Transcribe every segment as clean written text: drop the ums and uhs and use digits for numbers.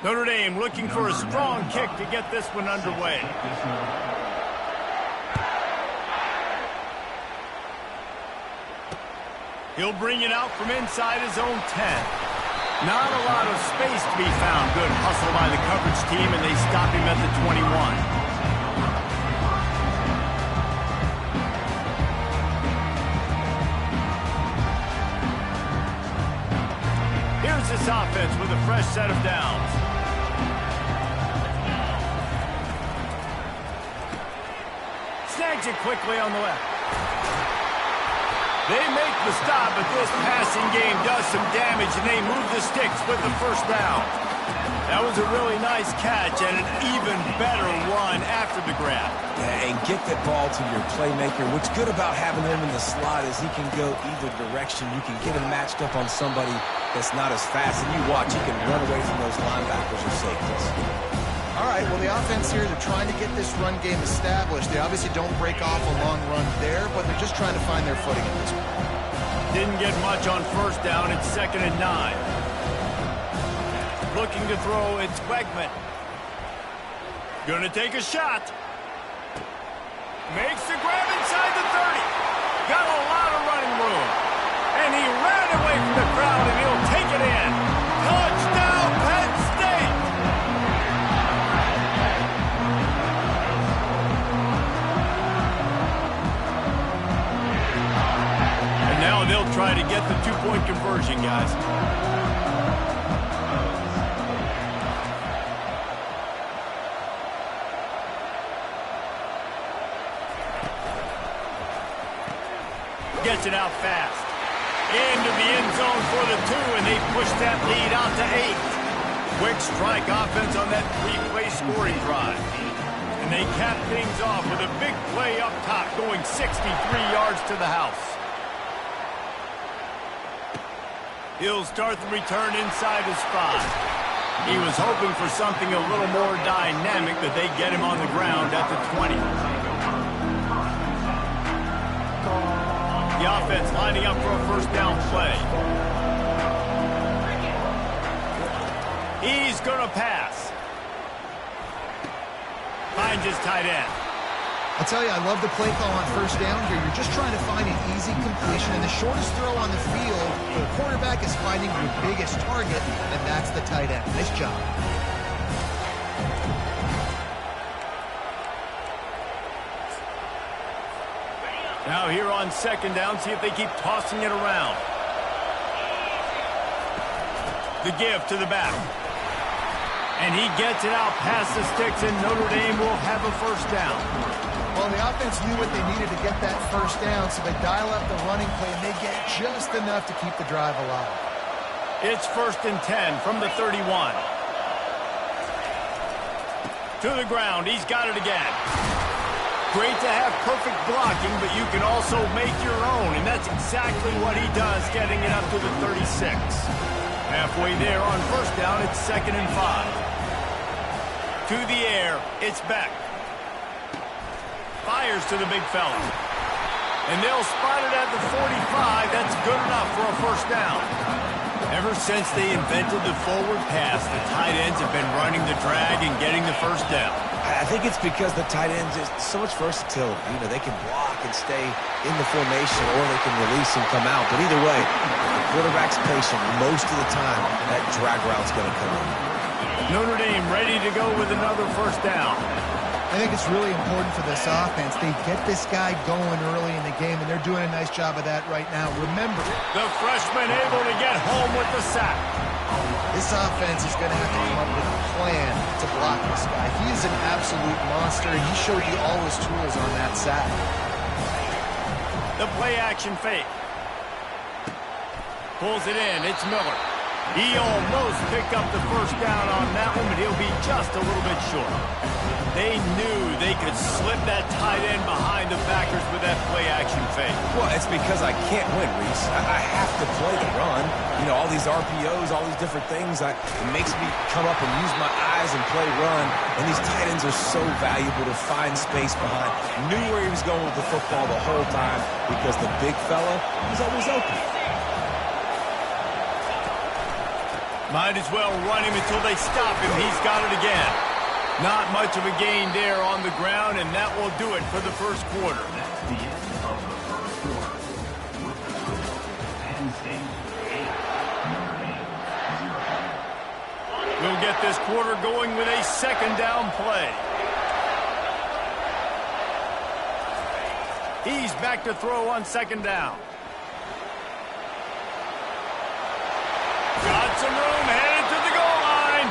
Notre Dame looking for a strong kick to get this one underway. He'll bring it out from inside his own 10. Not a lot of space to be found. Good hustle by the coverage team, and they stop him at the 21. Here's this offense with a fresh set of downs. Snags it quickly on the left. They make the stop, but this passing game does some damage, and they move the sticks with the first down. That was a really nice catch and an even better run after the grab. Yeah, and get that ball to your playmaker. What's good about having him in the slot is he can go either direction. You can get him matched up on somebody that's not as fast, and you watch, he can run away from those linebackers or safeties. All right, well, the offense here, they're trying to get this run game established. They obviously don't break off a long run there, but they're just trying to find their footing at this point. Didn't get much on first down. It's 2nd and 9. Looking to throw, it's Wegman. Gonna take a shot. Makes the grab inside the 30. Got a lot of running room. And he ran away from the crowd, and he'll take it in. Touchdown, Penn State! And now they'll try to get the two-point conversion, guys. Gets it out fast. Into the end zone for the 2, and they push that lead out to 8. Quick strike offense on that 3-play scoring drive. And they cap things off with a big play up top, going 63 yards to the house. He'll start the return inside his 5. He was hoping for something a little more dynamic, but they get him on the ground at the 20. The offense lining up for a first down play. He's going to pass. Finds his tight end. I'll tell you, I love the play call on first down here. You're just trying to find an easy completion, and the shortest throw on the field, the quarterback is finding your biggest target, and that's the tight end. Nice job. Now here on 2nd down, see if they keep tossing it around. The give to the back. And he gets it out past the sticks, and Notre Dame will have a first down. Well, the offense knew what they needed to get that first down, so they dial up the running play, and they get just enough to keep the drive alive. It's 1st and 10 from the 31. To the ground. He's got it again. Great to have perfect blocking, but you can also make your own, and that's exactly what he does, getting it up to the 36. Halfway there on first down, it's 2nd and 5. To the air, it's Beck. Fires to the big fella. And they'll spot it at the 45. That's good enough for a first down. Ever since they invented the forward pass, the tight ends have been running the drag and getting the first down. I think it's because the tight ends is so much versatility. You know, they can block and stay in the formation, or they can release and come out. But either way, if the quarterback's patient, most of the time, that drag route's going to come in. Notre Dame ready to go with another first down. I think it's really important for this offense. They get this guy going early in the game, and they're doing a nice job of that right now. Remember, the freshman able to get home with the sack. This offense is going to have to come up with a plan to block this guy. He is an absolute monster, and he showed you all his tools on that sack. The play-action fake. Pulls it in. It's Miller. He almost picked up the first down on that one, but he'll be just a little bit short. They knew they could slip that tight end behind the backers with that play-action fake. Well, it's because I can't win, Reese. I have to play the run. You know, all these RPOs, all these different things, it makes me come up and use my eyes and play run. And these tight ends are so valuable to find space behind. Knew where he was going with the football the whole time because the big fella was always open. Might as well run him until they stop him. He's got it again. Not much of a gain there on the ground, and that will do it for the first quarter. That's the end of the first quarter. With the score, Penn State 8, Notre Dame 0. We'll get this quarter going with a second down play. He's back to throw on second down. Got some room, headed to the goal line.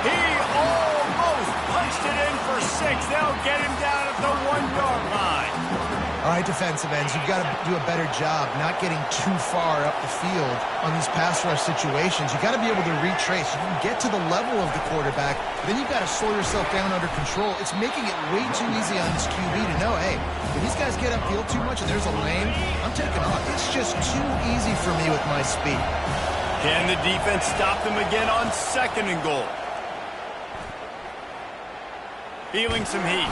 He almost punched it in for 6. They'll get him down at the 1-yard line. All right, defensive ends, you've got to do a better job not getting too far up the field on these pass rush situations. You've got to be able to retrace. You can get to the level of the quarterback, but then you've got to slow yourself down under control. It's making it way too easy on this QB to know, hey, if these guys get upfield too much and there's a lane, I'm taking off. It's just too easy for me with my speed. Can the defense stop them again on second and goal? Feeling some heat.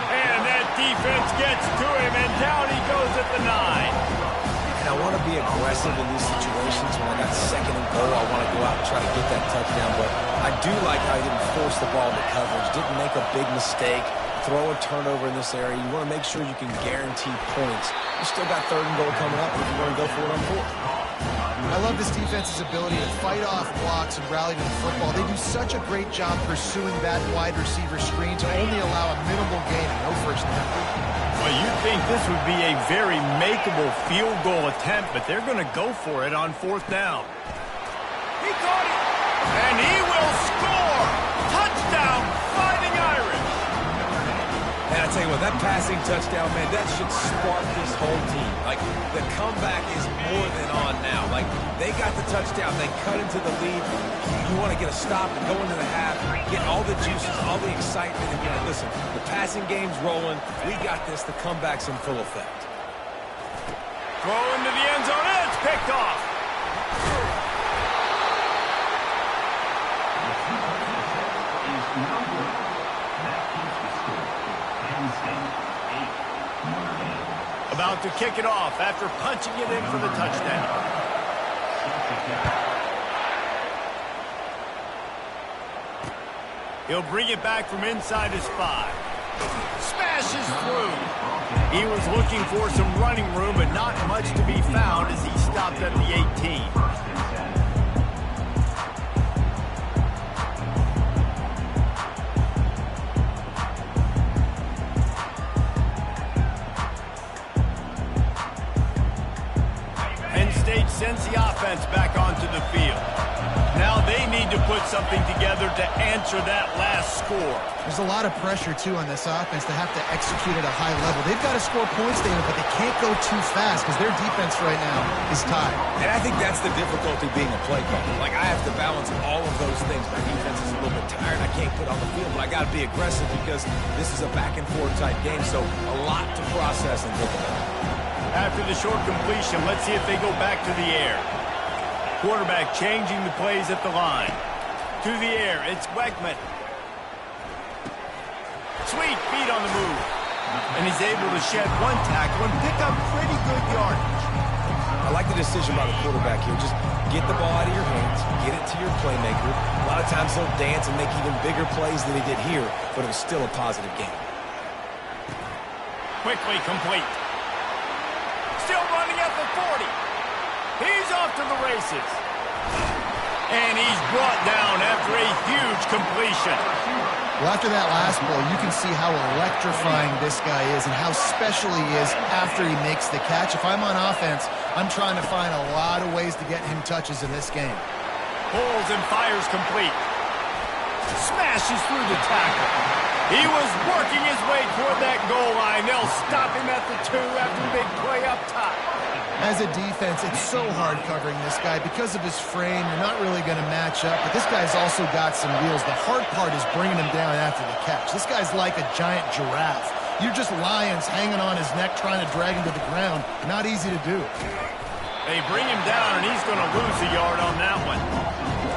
And that defense gets to him, and down he goes at the 9. And I want to be aggressive in these situations. When I got second and goal, I want to go out and try to get that touchdown. But I do like how he didn't force the ball into coverage, didn't make a big mistake, throw a turnover in this area. You want to make sure you can guarantee points. You still got third and goal coming up if you want to go for it on fourth. I love this defense's ability to fight off blocks and rally to the football. They do such a great job pursuing that wide receiver screen to only allow a minimal gain and no first down. Well, you'd think this would be a very makeable field goal attempt, but they're going to go for it on fourth down. He caught it, and he will score! Touchdown, Fighting Irish! And I tell you what, that passing touchdown, man, that should spark this whole team. Like, the comeback is more than on now. Like, they got the touchdown, they cut into the lead. You want to get a stop and go into the half, get all the juices, all the excitement. And, you know, listen, the passing game's rolling. We got this. The comeback's in full effect. Throw into the end zone, and it's picked off. About to kick it off after punching it in for the touchdown. He'll bring it back from inside his 5. Smashes through. He was looking for some running room, but not much to be found as he stopped at the 18. Sends the offense back onto the field. Now they need to put something together to answer that last score. There's a lot of pressure, too, on this offense to have to execute at a high level. They've got to score points, David, but they can't go too fast because their defense right now is tied. And I think that's the difficulty being a play caller. Like, I have to balance all of those things. My defense is a little bit tired. I can't put on the field, but I got to be aggressive because this is a back-and-forth type game, so a lot to process and think about. After the short completion, let's see if they go back to the air. Quarterback changing the plays at the line. To the air, it's Weckman. Sweet feet on the move. And he's able to shed one tackle and pick up pretty good yardage. I like the decision by the quarterback here. Just get the ball out of your hands, get it to your playmaker. A lot of times he'll dance and make even bigger plays than he did here, but it was still a positive game. Quickly complete. Still running at the 40. He's off to the races. And he's brought down after a huge completion. Well, after that last play, you can see how electrifying this guy is and how special he is after he makes the catch. If I'm on offense, I'm trying to find a lot of ways to get him touches in this game. Pulls and fires complete. Smashes through the tackle. He was working his way toward that goal line. They'll stop him at the 2 after the big play up top. As a defense, it's so hard covering this guy. Because of his frame, you're not really going to match up, but this guy's also got some wheels. The hard part is bringing him down after the catch. This guy's like a giant giraffe. You're just lions hanging on his neck trying to drag him to the ground. Not easy to do. They bring him down, and he's going to lose a yard on that one.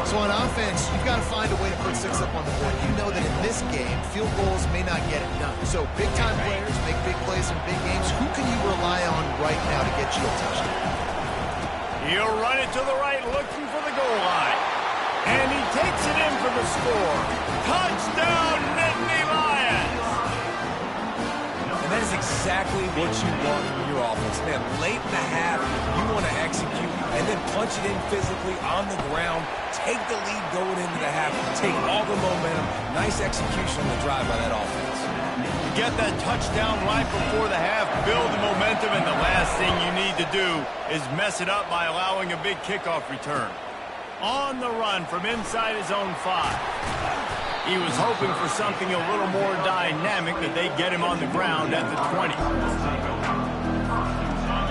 So on offense, you've got to find a way to put 6 up on the board. You know that in this game, field goals may not get it done. So big-time players make big plays in big games. Who can you rely on right now to get you a touchdown? He'll run it to the right, looking for the goal line. score. Touchdown, Nittany Lions! And that is exactly what you want from your offense. Man, late in the half, you want to execute and then punch it in physically on the ground. Take the lead going into the half. Take all the momentum. Nice execution on the drive by that offense. You get that touchdown right before the half, build the momentum, and the last thing you need to do is mess it up by allowing a big kickoff return. On the run from inside his own 5. He was hoping for something a little more dynamic, that they'd get him on the ground at the 20.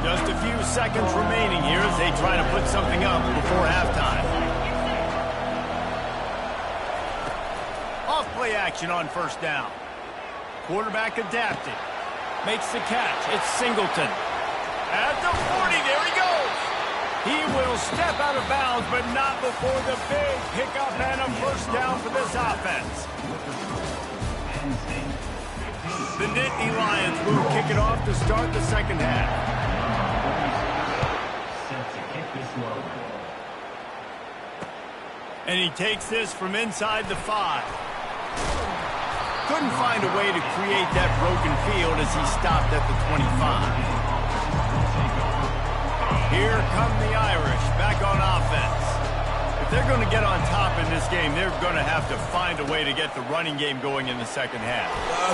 Just a few seconds remaining here as they try to put something up before halftime. Off play action on first down. Quarterback adapted. Makes the catch. It's Singleton. At the 40, there he goes. He will step out of bounds, but not before the big pickup and a first down for this offense. The Nittany Lions will kick it off to start the second half. And he takes this from inside the 5. Couldn't find a way to create that broken field as he stopped at the 25. Here come the Irish back on offense. If they're going to get on top in this game, they're going to have to find a way to get the running game going in the second half.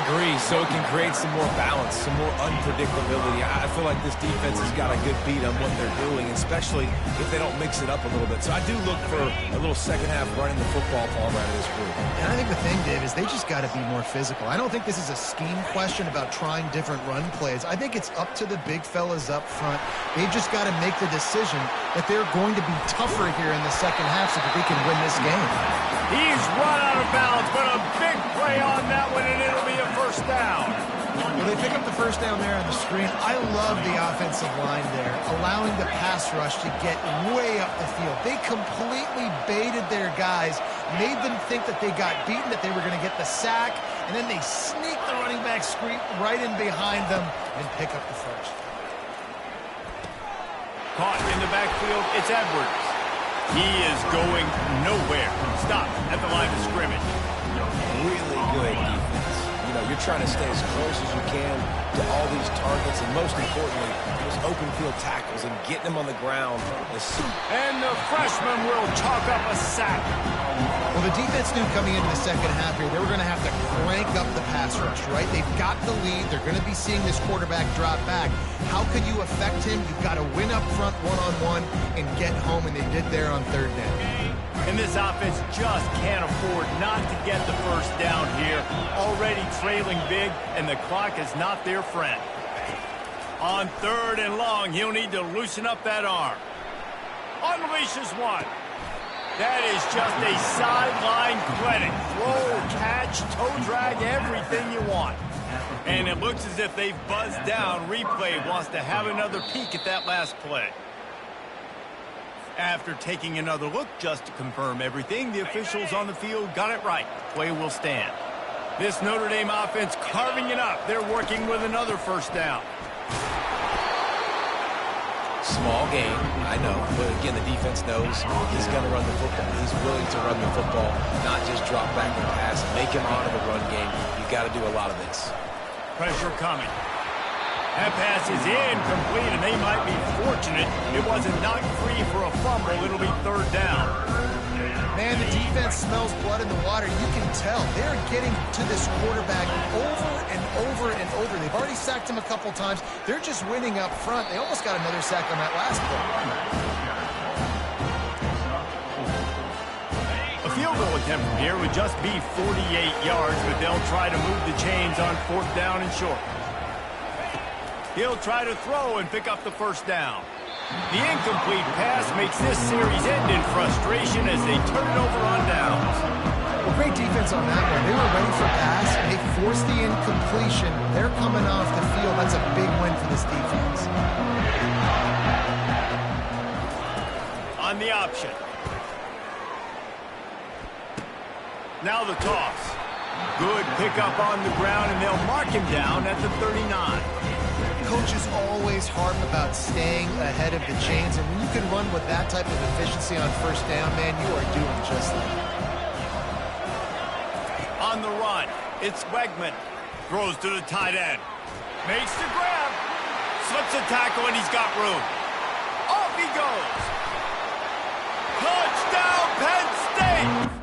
Agree, so it can create some more balance, some more unpredictability. I feel like this defense has got a good beat on what they're doing, especially if they don't mix it up a little bit. So I do look for a little second half running the football ball out of this group. And I think the thing, Dave, is they just got to be more physical. I don't think this is a scheme question about trying different run plays. I think it's up to the big fellas up front. They've just got to make the decision that they're going to be tougher here in the second half so that they can win this game. He's run out of bounds, but a big play on that one, and it'll be a first down. Well, they pick up the first down there on the screen. I love the offensive line there, allowing the pass rush to get way up the field. They completely baited their guys, made them think that they got beaten, that they were going to get the sack, and then they sneak the running back screen right in behind them and pick up the first. Caught in the backfield, it's Edwards. He is going nowhere. Stop at the line of scrimmage. Really good defense. You know, you're trying to stay as close as you can to all these targets, and most importantly, those open field tackles and getting them on the ground. And the freshman will chalk up a sack. Well, the defense knew coming into the second half here, they were going to have to crank up the pass rush, right? They've got the lead. They're going to be seeing this quarterback drop back. How could you affect him? You've got to win up front one-on-one and get home, and they did there on third down. And this offense just can't afford not to get the first down here. Already trailing big, and the clock is not their friend. On third and long, he'll need to loosen up that arm. Unleashes one. That is just a sideline credit. Throw, catch, toe drag, everything you want. And it looks as if they've buzzed down. Replay wants to have another peek at that last play. After taking another look just to confirm everything, the officials on the field got it right. Play will stand. This Notre Dame offense carving it up. They're working with another first down. Small game, I know, but again, the defense knows he's going to run the football. He's willing to run the football, not just drop back and pass, make him honor the run game. You've got to do a lot of this. Pressure coming. That pass is incomplete, and they might be fortunate it wasn't knocked free for a fumble. It'll be third down. Man, the defense smells blood in the water. You can tell. They're getting to this quarterback over and over and over. They've already sacked him a couple times. They're just winning up front. They almost got another sack on that last play. A field goal attempt from here would just be 48 yards, but they'll try to move the chains on fourth down and short. He'll try to throw and pick up the first down. The incomplete pass makes this series end in frustration as they turn it over on downs. Well, great defense on that one. They were ready for pass. They forced the incompletion. They're coming off the field. That's a big win for this defense. On the option. Now the toss. Good pickup on the ground, and they'll mark him down at the 39. Coaches always harp about staying ahead of the chains, and when you can run with that type of efficiency on first down, man, you are doing just that. on the run. It's Wegman. Throws to the tight end. Makes the grab. Slips a tackle, and he's got room. Off he goes. Touchdown, Penn State!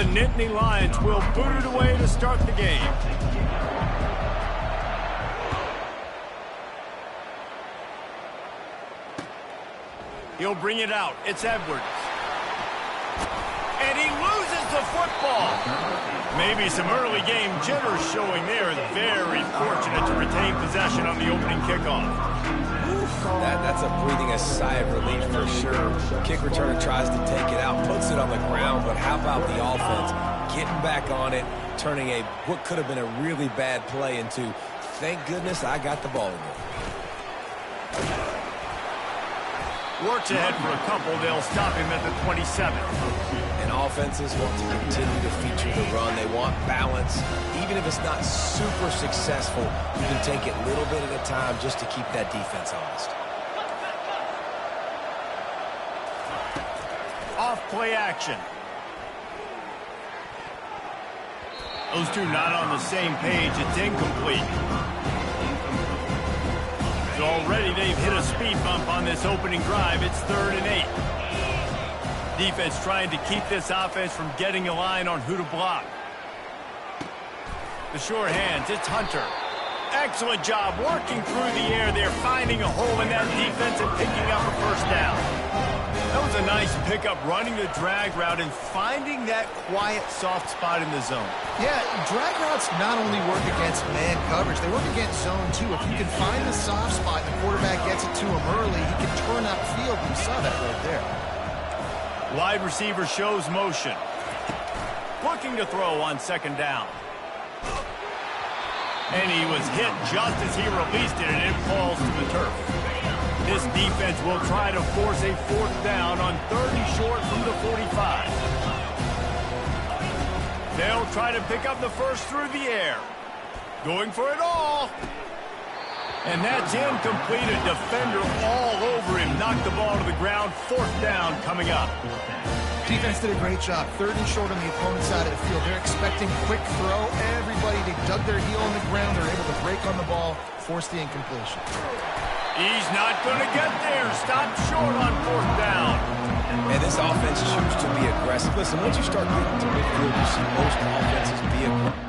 The Nittany Lions will boot it away to start the game. He'll bring it out. It's Edwards. And he loses the football. Maybe some early game jitters showing there. Very fortunate to retain possession on the opening kickoff. That's a breathing a sigh of relief for sure. Kick returner tries to take it out, puts it on the ground, but how about the offense getting back on it, turning what could have been a really bad play into, thank goodness I got the ball in there. Works ahead for a couple. They'll stop him at the 27. And offenses want to continue to feature the run. They want balance. Even if it's not super successful, you can take it little bit at a time just to keep that defense honest. Off play action. Those two not on the same page. It's incomplete. So already they've hit a speed bump on this opening drive. It's 3rd and 8. Defense trying to keep this offense from getting a line on who to block. The sure hands, it's Hunter. Excellent job working through the air there, finding a hole in that defense and picking up a first down. That was a nice pickup, running the drag route and finding that quiet, soft spot in the zone. Yeah, drag routes not only work against man coverage, they work against zone too. If you can find the soft spot and the quarterback gets it to him early, he can turn that field. We saw that right there. Wide receiver shows motion. Looking to throw on 2nd down. And he was hit just as he released it, and it falls to the turf. This defense will try to force a 4th down on 30 short from the 45. They'll try to pick up the first through the air. Going for it all. And that's incomplete. A defender all over him. Knocked the ball to the ground. 4th down coming up. Defense did a great job. 3rd and short on the opponent's side of the field. They're expecting quick throw. Everybody, they dug their heel on the ground. They're able to break on the ball, force the incompletion. He's not going to get there. Stop short on 4th down. And this offense chooses to be aggressive. Listen, once you start getting to midfield, you see most offenses be aggressive.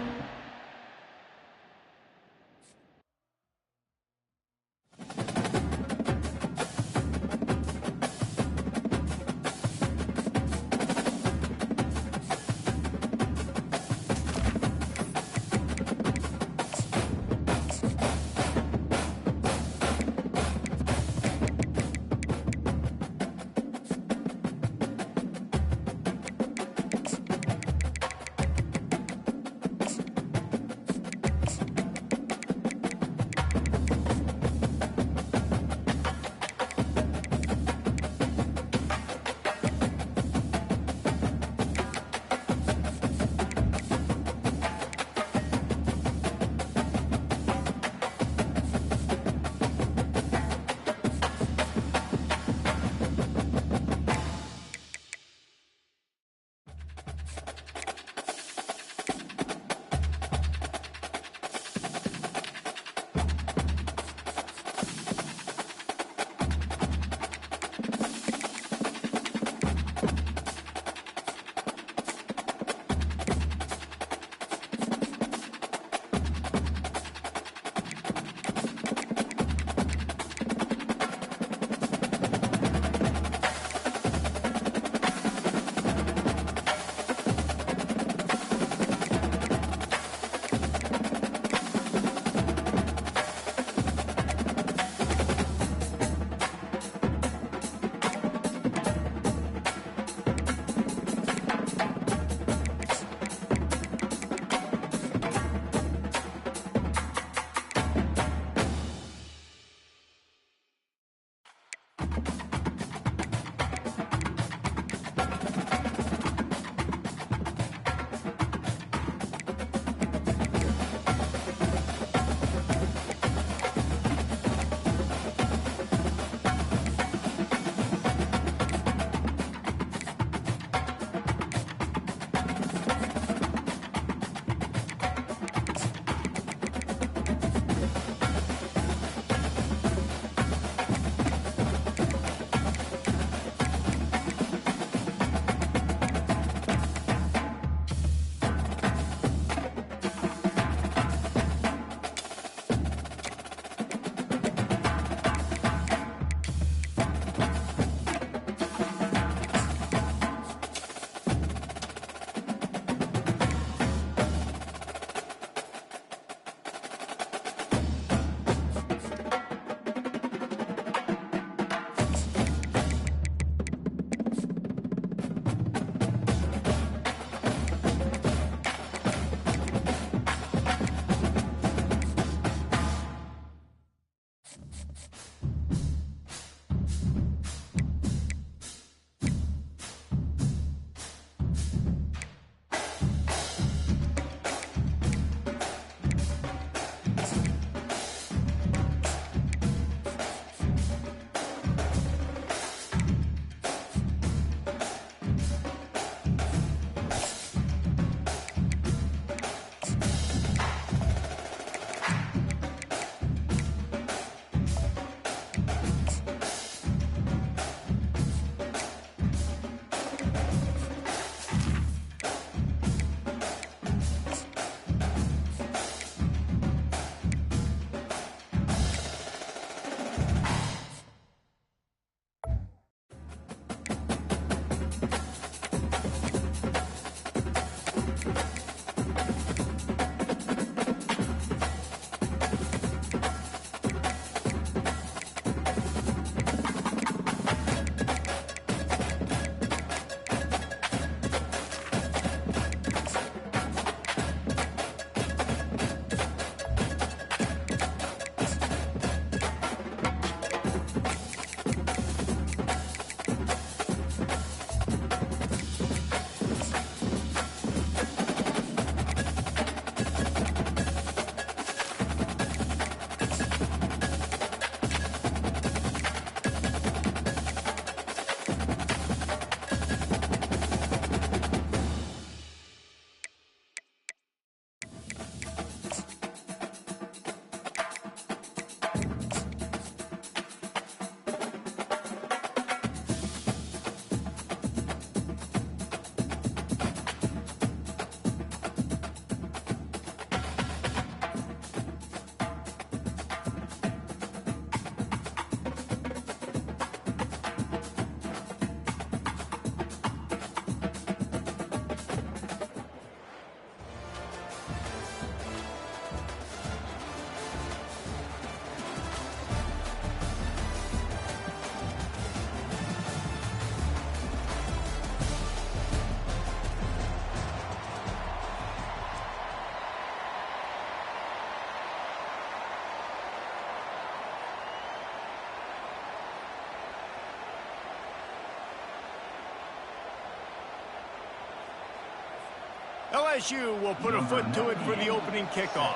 LSU will put a foot to it for the opening kickoff.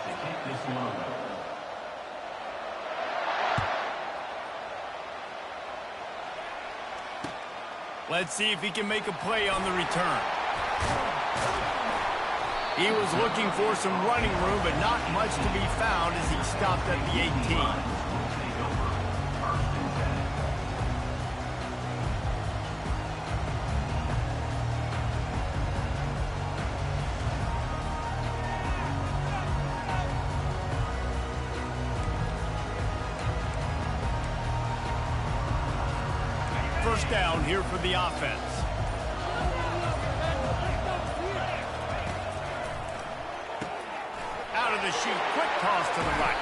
Let's see if he can make a play on the return. He was looking for some running room, but not much to be found as he stopped at the 18. First down here for the offense. Out of the chute, quick toss to the right.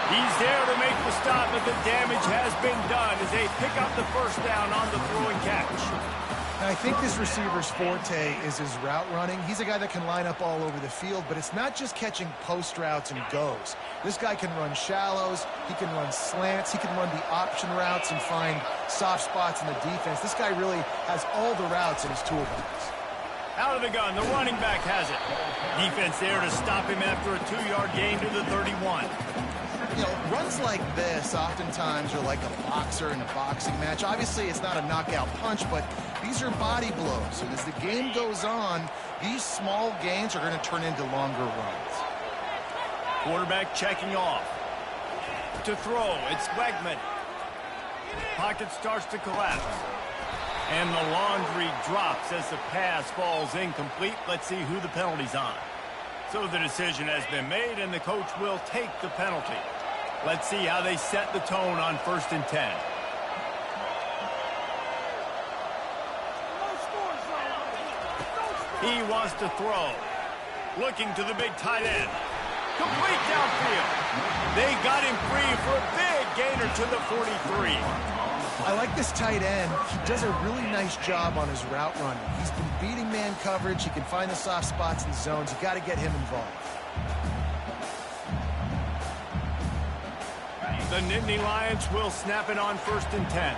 He's there to make the stop, but the damage has been done as they pick up the first down on the throw and catch. Now, I think this receiver's forte is his route running. He's a guy that can line up all over the field, but it's not just catching post routes and goes. This guy can run shallows, he can run slants, he can run the option routes and find soft spots in the defense. This guy really has all the routes in his toolbox. Out of the gun, the running back has it. Defense there to stop him after a 2-yard gain to the 31. You know, runs like this oftentimes are like a boxer in a boxing match. Obviously, it's not a knockout punch, but these are body blows. And as the game goes on, these small gains are going to turn into longer runs. Quarterback checking off. To throw, it's Wegman. Pocket starts to collapse. And the laundry drops as the pass falls incomplete. Let's see who the penalty's on. So the decision has been made, and the coach will take the penalty. Let's see how they set the tone on 1st and 10. He wants to throw. Looking to the big tight end. Complete downfield. They got him free for a big gainer to the 43. I like this tight end. He does a really nice job on his route running. He's been beating man coverage. He can find the soft spots in the zones. You got to get him involved. The Nittany Lions will snap it on 1st and 10.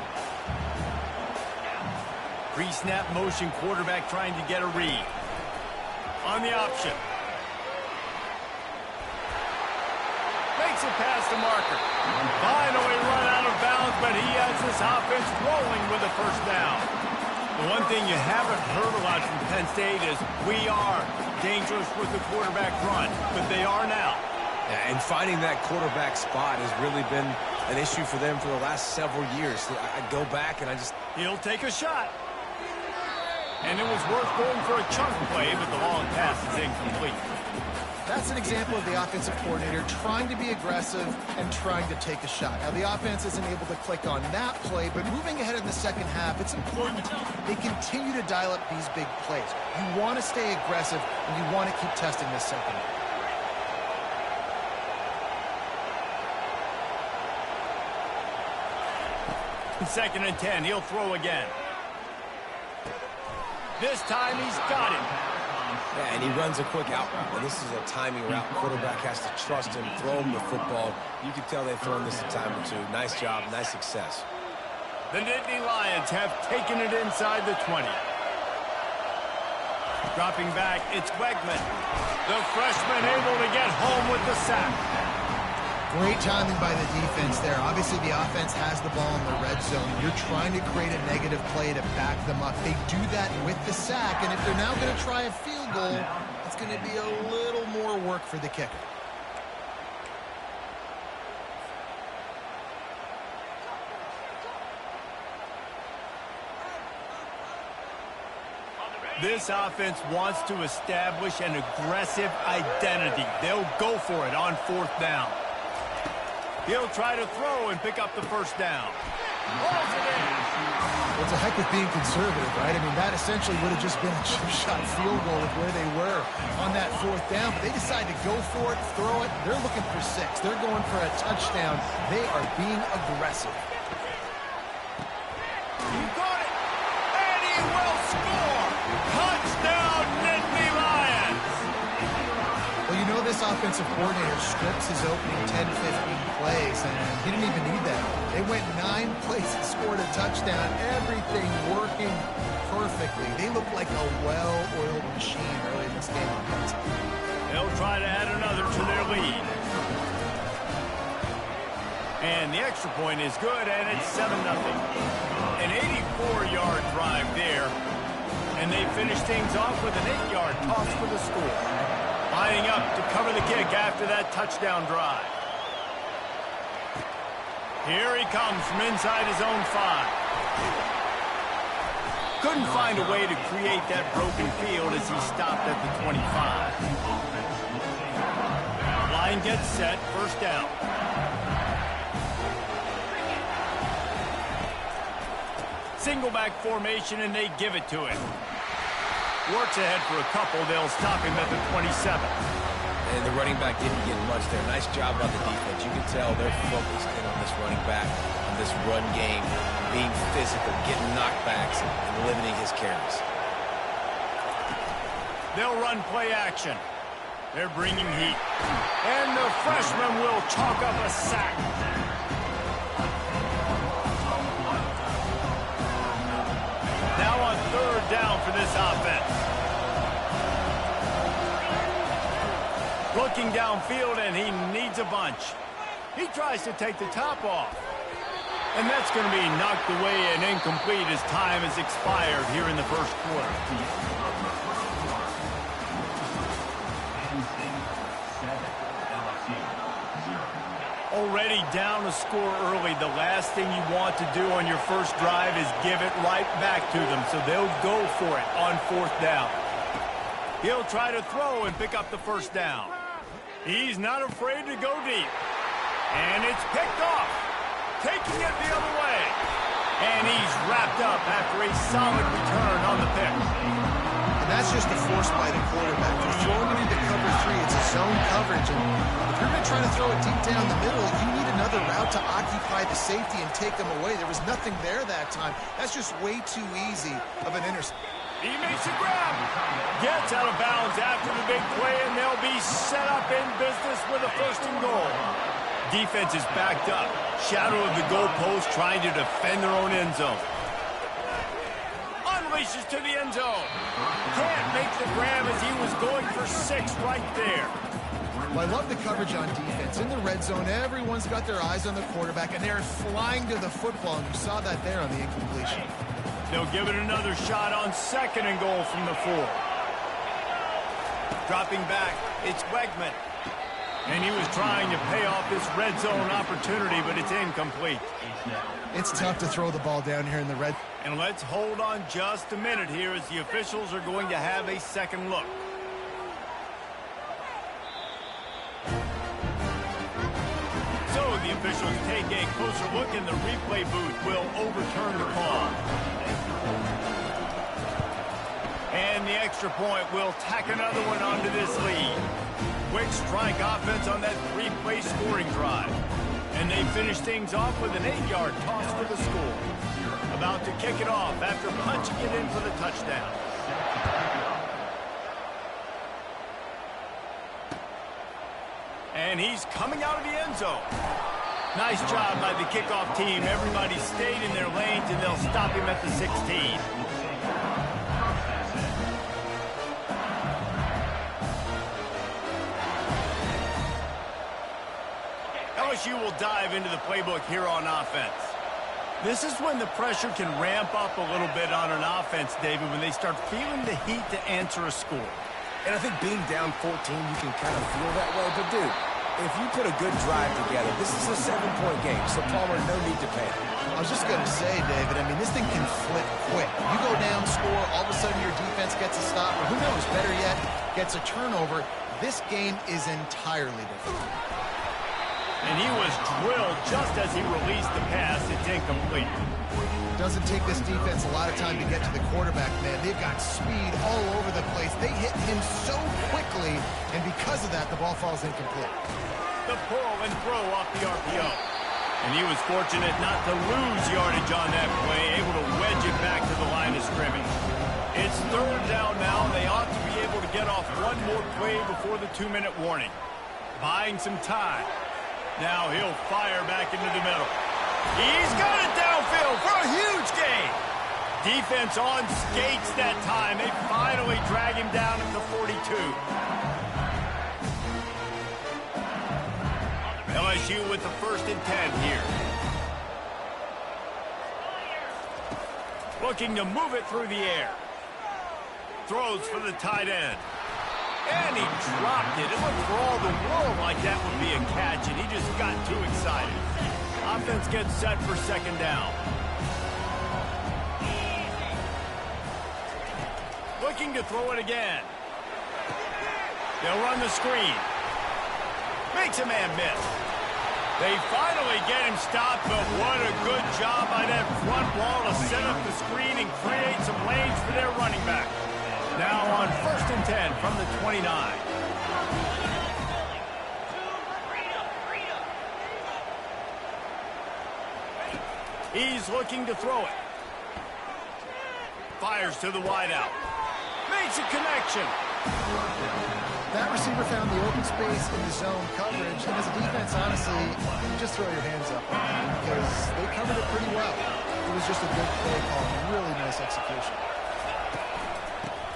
Pre-snap motion, quarterback trying to get a read. On the option. Makes it past the marker. Finally run out of bounds, but he has this offense rolling with a first down. The one thing you haven't heard a lot from Penn State is we are dangerous with the quarterback run, but they are now. Yeah, and finding that quarterback spot has really been an issue for them for the last several years. I go back and I just... He'll take a shot. And it was worth going for a chunk play, but the long pass is incomplete. That's an example of the offensive coordinator trying to be aggressive and trying to take a shot. Now, the offense isn't able to click on that play, but moving ahead in the second half, it's important they continue to dial up these big plays. You want to stay aggressive, and you want to keep testing this second half. 2nd and 10, he'll throw again. This time he's got him. Yeah, and he runs a quick out route. And this is a timing route. Quarterback has to trust him, throw him the football. You can tell they've thrown this a time or two. Nice job, nice success. The Nittany Lions have taken it inside the 20. Dropping back, it's Wegman. The freshman able to get home with the sack. Great timing by the defense there. Obviously, the offense has the ball in the red zone. You're trying to create a negative play to back them up. They do that with the sack, and if they're now going to try a field goal, it's going to be a little more work for the kicker. This offense wants to establish an aggressive identity. They'll go for it on 4th down. He'll try to throw and pick up the first down. Rolls it in. Well, it's a heck of being conservative, right? I mean, that essentially would have just been a chip shot field goal with where they were on that 4th down. But they decide to go for it, throw it. They're looking for 6. They're going for a touchdown. They are being aggressive. He got it, and he will score. Touchdown, Nittany Lions. Well, this offensive coordinator scripts his opening 10, 15 plays, and he didn't even need that. They went 9 plays and scored a touchdown. Everything working perfectly. They look like a well-oiled machine early in this game. They'll try to add another to their lead. And the extra point is good, and it's 7-0. An 84-yard drive there. And they finish things off with an 8-yard toss for the score. Lining up to cover the kick after that touchdown drive. Here he comes from inside his own 5. Couldn't find a way to create that broken field as he stopped at the 25. Line gets set, first down. Single back formation, and they give it to him. Works ahead for a couple. They'll stop him at the 27. And the running back didn't get much there. Nice job by the defense. You can tell they're focused in on this running back, on this run game, being physical, getting knockbacks, and limiting his carries. They'll run play action. They're bringing heat. And the freshman will chalk up a sack. Now on third down for this offense. Looking downfield, and he needs a bunch. He tries to take the top off. And that's going to be knocked away and incomplete as time has expired here in the first quarter. Already down a score early. The last thing you want to do on your first drive is give it right back to them, so they'll go for it on fourth down. He'll try to throw and pick up the first down. He's not afraid to go deep. And it's picked off, taking it the other way. And he's wrapped up after a solid return on the pick. And that's just a force by the quarterback. They're throwing it into cover 3. It's a zone coverage. And if you're going to try to throw it deep down the middle, you need another route to occupy the safety and take them away. There was nothing there that time. That's just way too easy of an interception. He makes a grab. Gets out of bounds after the big play, and they'll be set up in business with a first and goal. Defense is backed up. Shadow of the goalpost trying to defend their own end zone. Unleashes to the end zone. Can't make the grab as he was going for 6 right there. Well, I love the coverage on defense. In the red zone, everyone's got their eyes on the quarterback, and they're flying to the football, and you saw that there on the incompletion. They'll give it another shot on 2nd and goal from the 4. Dropping back, it's Wegman. And he was trying to pay off this red zone opportunity, but it's incomplete. It's tough to throw the ball down here in the red. And let's hold on just a minute here as the officials are going to have a second look. So the officials take a closer look, and the replay booth will overturn the call. And the extra point will tack another one onto this lead. Quick strike offense on that 3-play scoring drive. And they finish things off with an 8-yard toss for the score. About to kick it off after punching it in for the touchdown. And he's coming out of the end zone. Nice job by the kickoff team. Everybody stayed in their lanes, and they'll stop him at the 16. LSU will dive into the playbook here on offense. This is when the pressure can ramp up a little bit on an offense, David, when they start feeling the heat to answer a score. And I think being down 14, you can kind of feel that way. But, dude, if you put a good drive together, this is a 7-point game. So, Palmer, no need to panic. I was just going to say, David, I mean, this thing can flip quick. You go down, score, all of a sudden your defense gets a stop, or who knows, better yet, gets a turnover. This game is entirely different. And he was drilled just as he released the pass. It's incomplete. Doesn't take this defense a lot of time to get to the quarterback, man. They've got speed all over the place. They hit him so quickly, and because of that, the ball falls incomplete. The pull and throw off the RPO. And he was fortunate not to lose yardage on that play, able to wedge it back to the line of scrimmage. It's third down now. They ought to be able to get off one more play before the 2-minute warning. Buying some time. Now he'll fire back into the middle. He's got it downfield for a huge gain. Defense on skates that time. They finally drag him down at the 42. LSU with the 1st and 10 here. Looking to move it through the air. Throws for the tight end. And he dropped it. It looked for all the world like that would be a catch, and he just got too excited. Offense gets set for 2nd down. Looking to throw it again. They'll run the screen. Makes a man miss. They finally get him stopped, but what a good job by that front wall to set up the screen and create some lanes for their running back. Now on 1st and 10 from the 29. He's looking to throw it. Fires to the wideout. Makes a connection. That receiver found the open space in the zone coverage, and as a defense, honestly, you just throw your hands up because they covered it pretty well. It was just a good play call, really nice execution.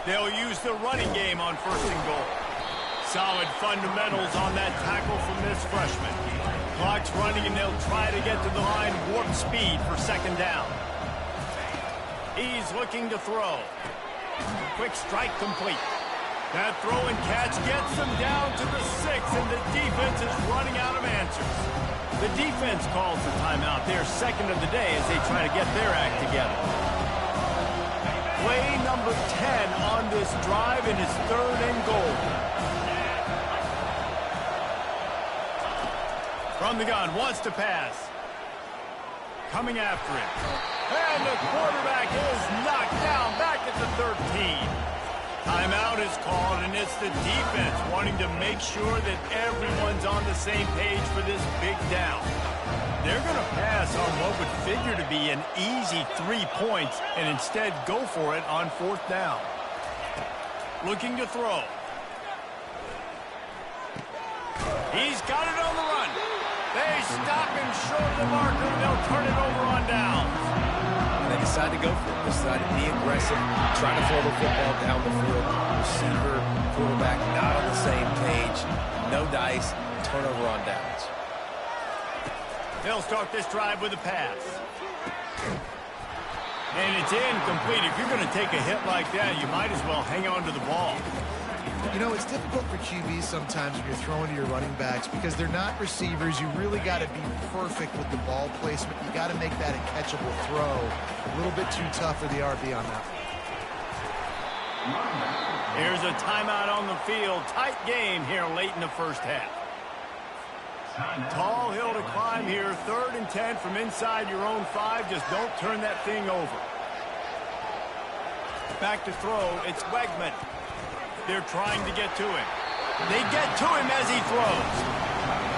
They'll use the running game on 1st and goal. Solid fundamentals on that tackle from this freshman. Clock's running, and they'll try to get to the line warp speed for 2nd down. He's looking to throw. Quick strike complete. That throw and catch gets them down to the 6, and the defense is running out of answers. The defense calls the timeout. They're 2nd of the day as they try to get their act together. Play number 10 on this drive, and it's 3rd and goal. From the gun, wants to pass. Coming after it. And the quarterback is knocked down back at the 13. Timeout is called, and it's the defense wanting to make sure that everyone's on the same page for this big down. They're going to pass on what would figure to be an easy 3 points and instead go for it on 4th down. Looking to throw. He's got it on the run. They stop him short of the marker, and they'll turn it over on downs. They decide to go for it. They decide to be aggressive, try to throw the football down the field. Receiver, quarterback, not on the same page. No dice. Turnover on downs. They'll start this drive with a pass. And it's incomplete. If you're going to take a hit like that, you might as well hang on to the ball. You know, it's difficult for QBs sometimes when you're throwing to your running backs because they're not receivers. You really got to be perfect with the ball placement. You got to make that a catchable throw. A little bit too tough for the RB on that. Here's a timeout on the field. Tight game here late in the 1st half. Tall hill to climb here. 3rd and 10 from inside your own 5. Just don't turn that thing over. Back to throw. It's Wegman. They're trying to get to him. They get to him as he throws.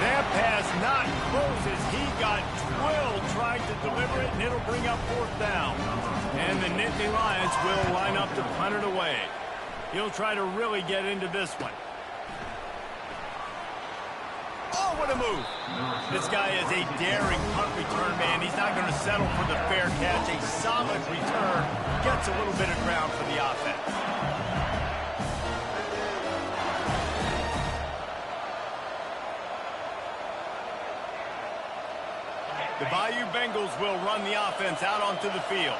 That pass not close as he got drilled trying to deliver it, and it'll bring up 4th down. And the Nittany Lions will line up to punt it away. He'll try to really get into this one. Oh, what a move. This guy is a daring punt return man. He's not going to settle for the fair catch. A solid return. Gets a little bit of ground for the offense. The Bayou Bengals will run the offense out onto the field.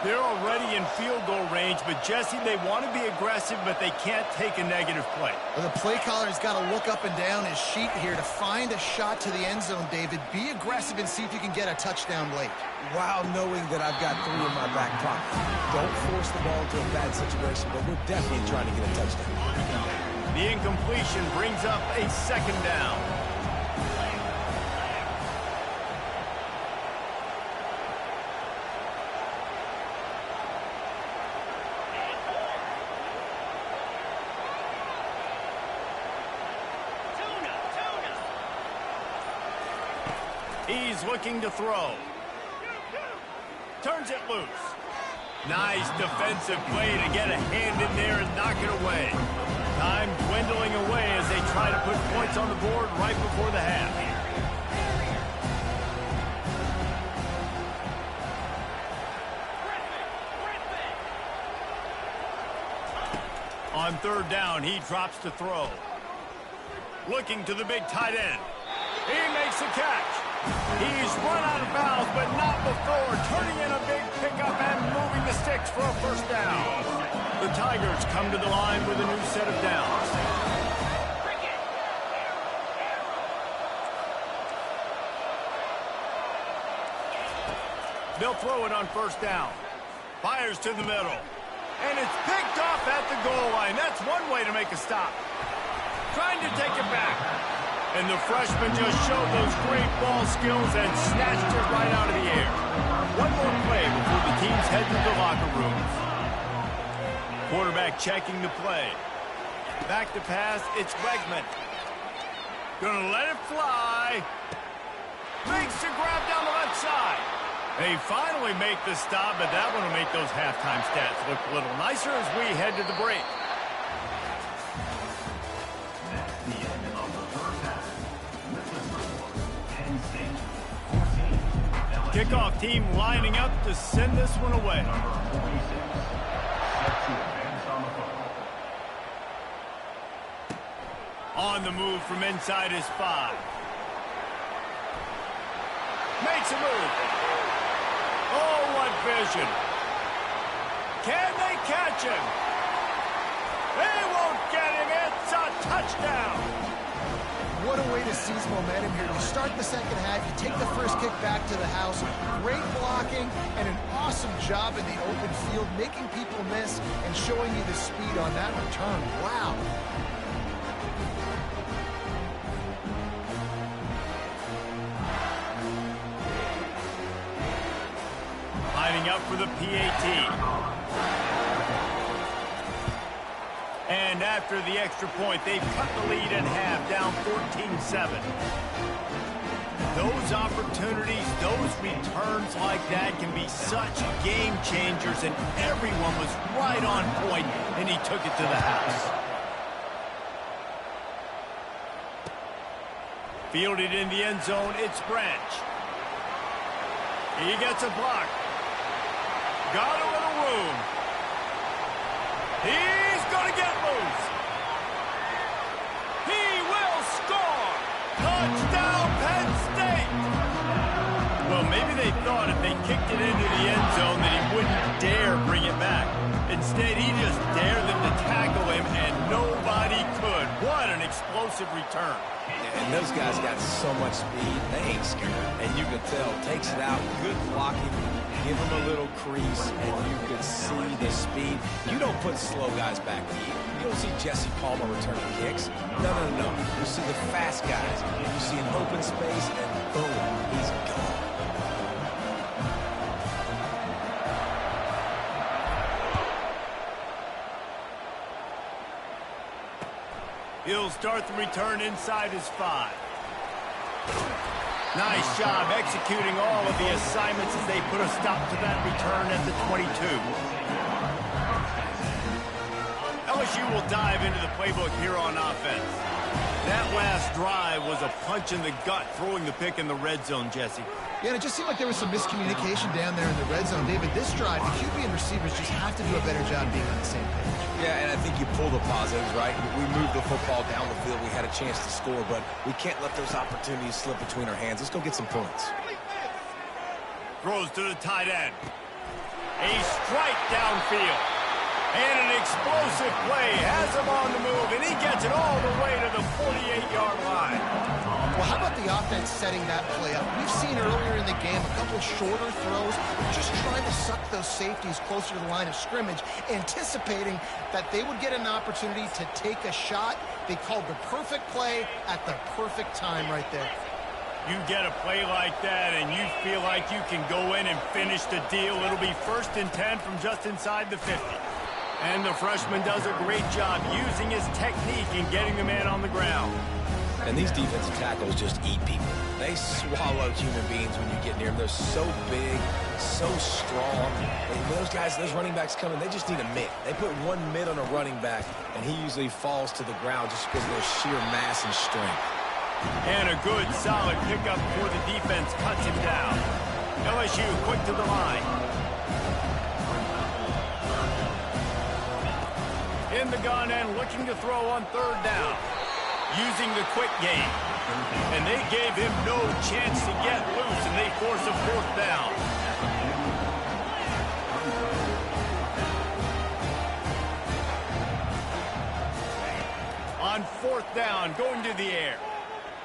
They're already in field goal range, but Jesse, they want to be aggressive, but they can't take a negative play. Well, the play caller's got to look up and down his sheet here to find a shot to the end zone, David. Be aggressive and see if you can get a touchdown late. While knowing that I've got 3 in my back pocket. Don't force the ball into a bad situation, but we're definitely trying to get a touchdown. The incompletion brings up a 2nd down. He's looking to throw. Turns it loose. Nice defensive play to get a hand in there and knock it away. Time dwindling away as they try to put points on the board right before the half. On third down, he drops to throw. Looking to the big tight end. He makes the catch. He's run out of bounds, but not before turning in a big pickup and moving the sticks for a first down. The Tigers come to the line with a new set of downs. They'll throw it on first down. Fires to the middle. And it's picked off at the goal line. That's one way to make a stop. Trying to take it back. And the freshman just showed those great ball skills and snatched it right out of the air. One more play before the teams head to the locker rooms. Quarterback checking the play. Back to pass, it's Wegman. Gonna let it fly. Makes the grab down the left side. They finally make the stop, but that one will make those halftime stats look a little nicer as we head to the break. That's the end of the first half. With the score, Penn State 14. Kickoff team lining up to send this one away. Number 46. Set to advance on the phone. On the move from inside his 5. Makes a move. Oh, what vision. Can they catch him? They won't get him. It's a touchdown. What a way to seize momentum here. You start the second half, you take the first kick back to the house. Great blocking and an awesome job in the open field, making people miss and showing you the speed on that return. Wow. Lining up for the PAT. And after the extra point, they've cut the lead in half, down 14-7. Those opportunities, those returns like that can be such game changers, and everyone was right on point, and he took it to the house. Fielded in the end zone, it's Branch. He gets a block. Got a little room. He's going to get loose. He will score. Touchdown, Penn State. Well, maybe they thought if they kicked it into the end zone that he wouldn't dare bring it back. Instead, he just dared them to tackle him, and nobody could. What an explosive return. And those guys got so much speed, they ain't scared. And you can tell, takes it out, good blocking, give them a little crease, and you can see the speed. You don't put slow guys back deep. You don't see Jesse Palmer returning kicks. No. You see the fast guys. You see an open space, and boom, he's gone. He'll start the return inside his 5. Nice job executing all of the assignments as they put a stop to that return at the 22. LSU will dive into the playbook here on offense. That last drive was a punch in the gut, throwing the pick in the red zone, Jesse. Yeah, and it just seemed like there was some miscommunication down there in the red zone. David, this drive, the QB and receivers just have to do a better job being on the same page. Yeah, and I think you pull the positives, right? We moved the football down the field. We had a chance to score, but we can't let those opportunities slip between our hands. Let's go get some points. Throws to the tight end. A strike downfield. And an explosive play has him on the move, and he gets it all the way to the 48-yard line. Well, how about the offense setting that play up? We've seen earlier in the game a couple shorter throws, just trying to suck those safeties closer to the line of scrimmage, anticipating that they would get an opportunity to take a shot. They called the perfect play at the perfect time right there. You get a play like that, and you feel like you can go in and finish the deal. It'll be 1st and 10 from just inside the 50. And the freshman does a great job using his technique and getting the man on the ground. And these defensive tackles just eat people. They swallow human beings when you get near them. They're so big, so strong. And those guys, those running backs coming, they just need a mid. They put one mid on a running back, and he usually falls to the ground just because of their sheer mass and strength. And a good, solid pickup before the defense cuts him down. LSU quick to the line. In the gun and looking to throw on third down. Using the quick game. And they gave him no chance to get loose, and they force a fourth down. On fourth down, going to the air.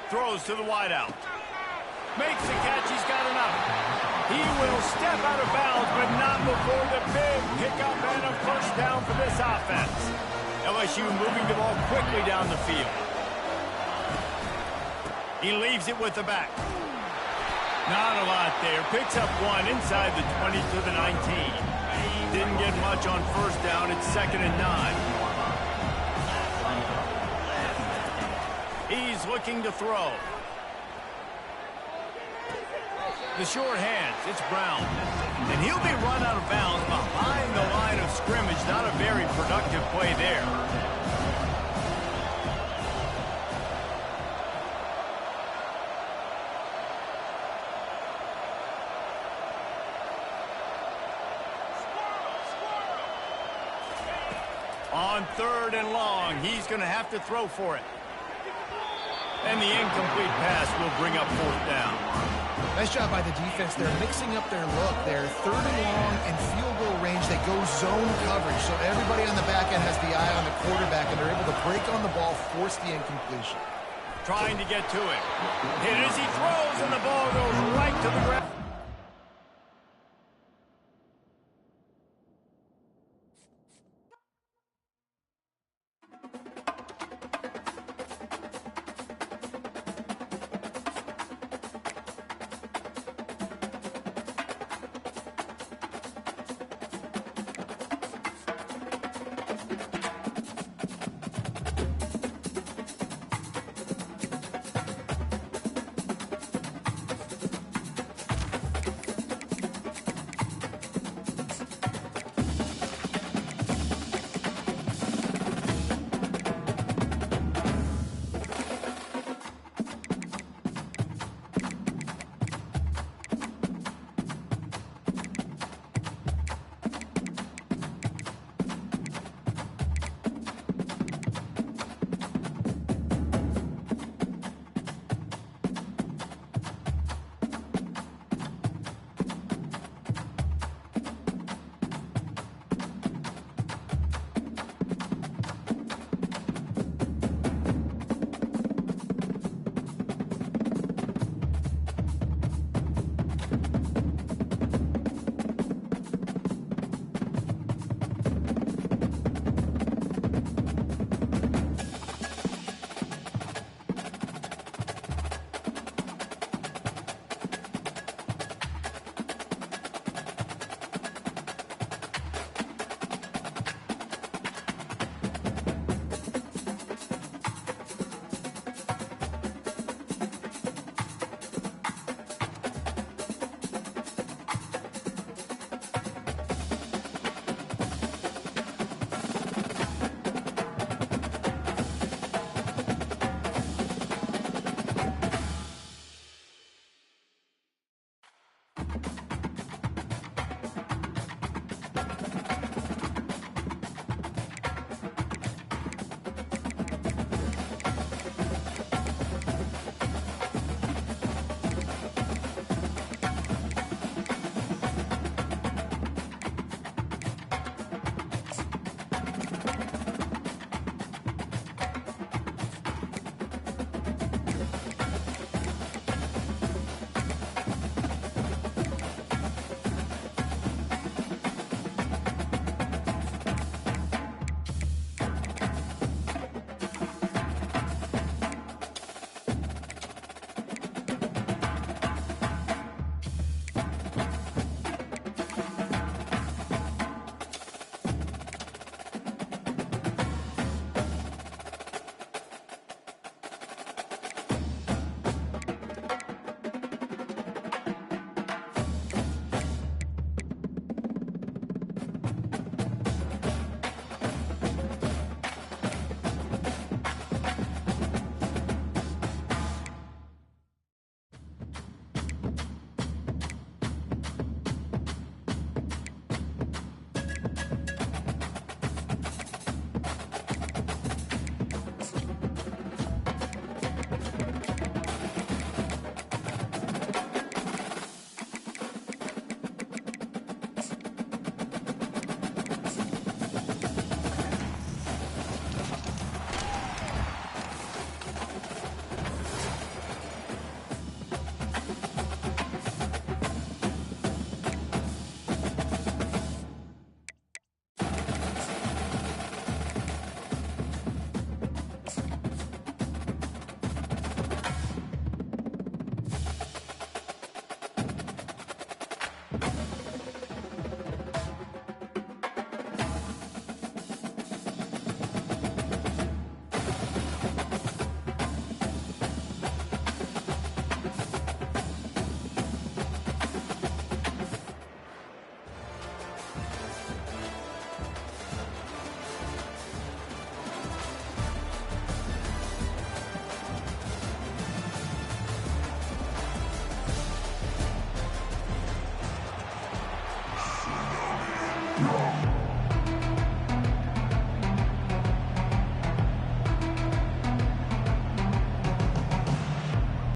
Throws to the wideout. Makes the catch, he's got enough. He will step out of bounds, but not before the big pickup and a first down for this offense. LSU moving the ball quickly down the field. He leaves it with the back. Not a lot there. Picks up one inside the 20 to the 19. Didn't get much on first down. It's 2nd and 9. He's looking to throw. The short hands. It's Brown. And he'll be run out of bounds behind the line of scrimmage. Not a very productive play there. On 3rd and long, he's going to have to throw for it. And the incomplete pass will bring up 4th down. Nice job by the defense. They're mixing up their look. They're 3rd and long and field goal range. They go zone coverage. So everybody on the back end has the eye on the quarterback, and they're able to break on the ball, force the incompletion. Trying to get to it. Hit as he throws, and the ball